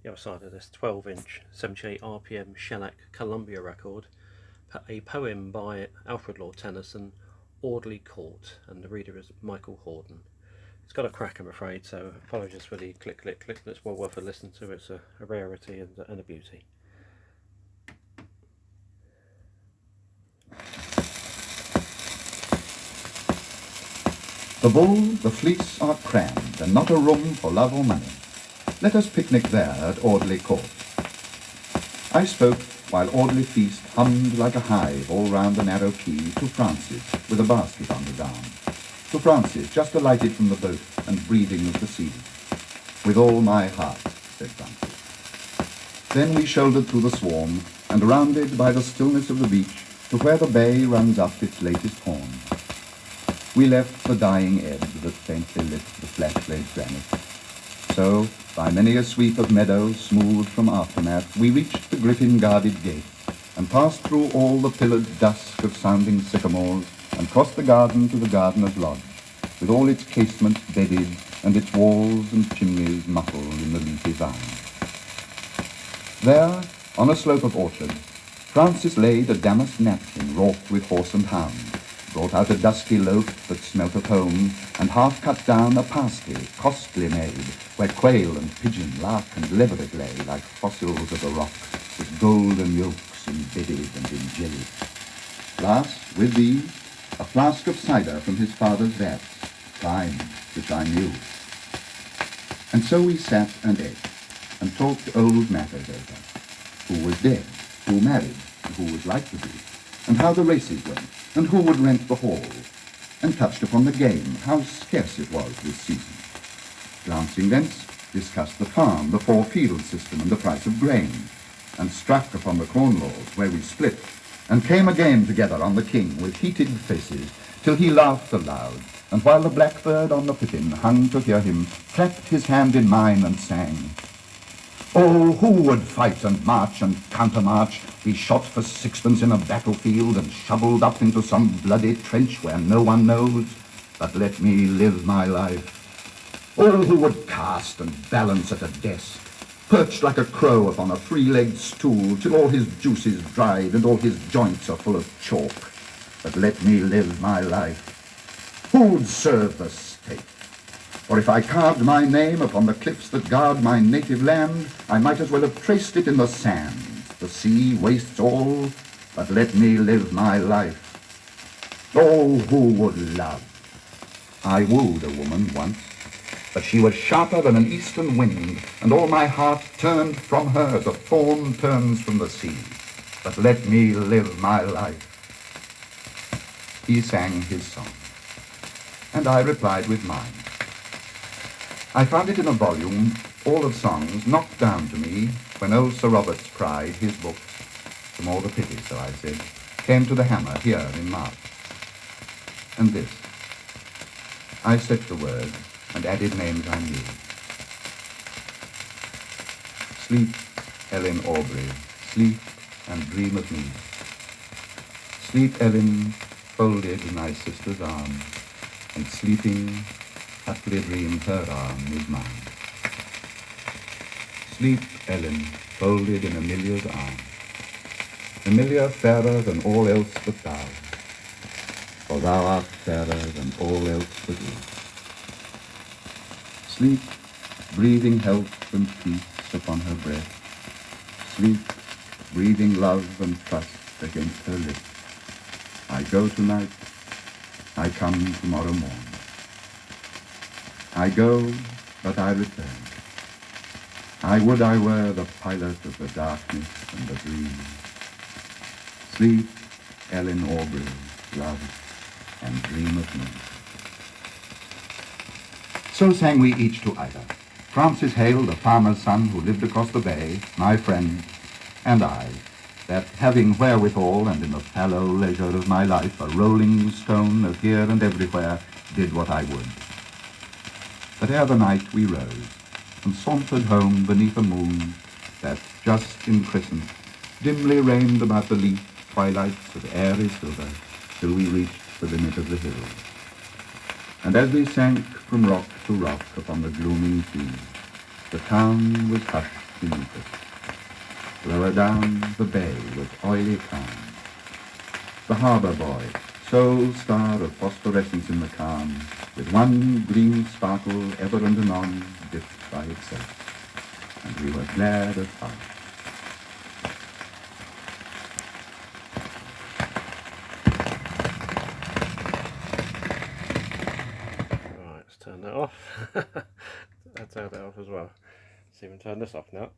the other side of this 12-inch 78 RPM shellac Columbia record, a poem by Alfred Lord Tennyson, Audley Court, and the reader is Michael Hordern. It's got a crack, I'm afraid, so apologies for the click, click, click. It's well worth a listen to. It's a rarity and a beauty. The bull, the fleece are crammed, and not a room for love or money. Let us picnic there at Audley Court. I spoke while Audley feast hummed like a hive all round the narrow quay to Francis with a basket on his arm. To Francis, just alighted from the boat and breathing of the sea. With all my heart, said Francis. Then we shouldered through the swarm and rounded by the stillness of the beach to where the bay runs up its latest horn. We left the dying ebb that faintly lit the flat-laid granite. So, by many a sweep of meadow smooth from aftermath, we reached the griffin-guarded gate and passed through all the pillared dusk of sounding sycamores and crossed the garden to the gardener's lodge, with all its casements bedded and its walls and chimneys muffled in the leafy vine. There, on a slope of orchard, Francis laid a damask napkin wrought with horse and hound, brought out a dusky loaf that smelt of home, and half cut down a pasty, costly made, where quail and pigeon, lark and leveret lay like fossils of the rock, with golden yolks embedded and in jelly. Last, with these, a flask of cider from his father's vat, fine, which I knew. And so we sat and ate, and talked old matters over. Who was dead, who married, and who was like to be, and how the races went, and who would rent the hall, and touched upon the game, how scarce it was this season. Glancing thence, discussed the farm, the four-field system, and the price of grain, and struck upon the corn laws, where we split, and came again together on the king with heated faces, till he laughed aloud, and while the blackbird on the pippin hung to hear him, clapped his hand in mine and sang, "Oh, who would fight and march and countermarch, be shot for sixpence in a battlefield and shoveled up into some bloody trench where no one knows? But let me live my life. Oh, who would cast and balance at a desk, perched like a crow upon a three-legged stool till all his juices dried and all his joints are full of chalk? But let me live my life. Who would serve the state? For if I carved my name upon the cliffs that guard my native land, I might as well have traced it in the sands. The sea wastes all, but let me live my life. Oh, who would love? I wooed a woman once, but she was sharper than an eastern wind, and all my heart turned from her as a fawn turns from the sea. But let me live my life. He sang his song, and I replied with mine. I found it in a volume, all of songs, knocked down to me when old Sir Robert's Pride, his books, the more the pity, so I said, came to the hammer here in March. And this. I set the words and added names I knew. Sleep, Ellen Aubrey, sleep and dream of me. Sleep, Ellen, folded in my sister's arm, and sleeping, haply dream her arm is mine. Sleep, Ellen, folded in Amelia's arm, Amelia fairer than all else but thou, for thou art fairer than all else but we. Sleep, breathing health and peace upon her breast, sleep, breathing love and trust against her lips. I go tonight, I come tomorrow morn. I go, but I return. I would I were the pilot of the darkness and the dream. Sleep, Ellen Aubrey, love, and dream of me. So sang we each to either. Francis Hale, the farmer's son who lived across the bay, my friend, and I, that having wherewithal and in the fallow leisure of my life a rolling stone of here and everywhere, did what I would. But ere the night we rose, and sauntered home beneath a moon that, just in crescent, dimly reigned about the leaf twilights of airy silver, till we reached the limit of the hill. And as we sank from rock to rock upon the glooming sea, the town was hushed beneath us. Lower down the bay was oily calm. The harbour boy, sole star of phosphorescence in the calm, with one green sparkle ever and anon dipped by itself, and we were glad of heart. Right, let's turn that off. I'll turn that off as well. So even turn this off now.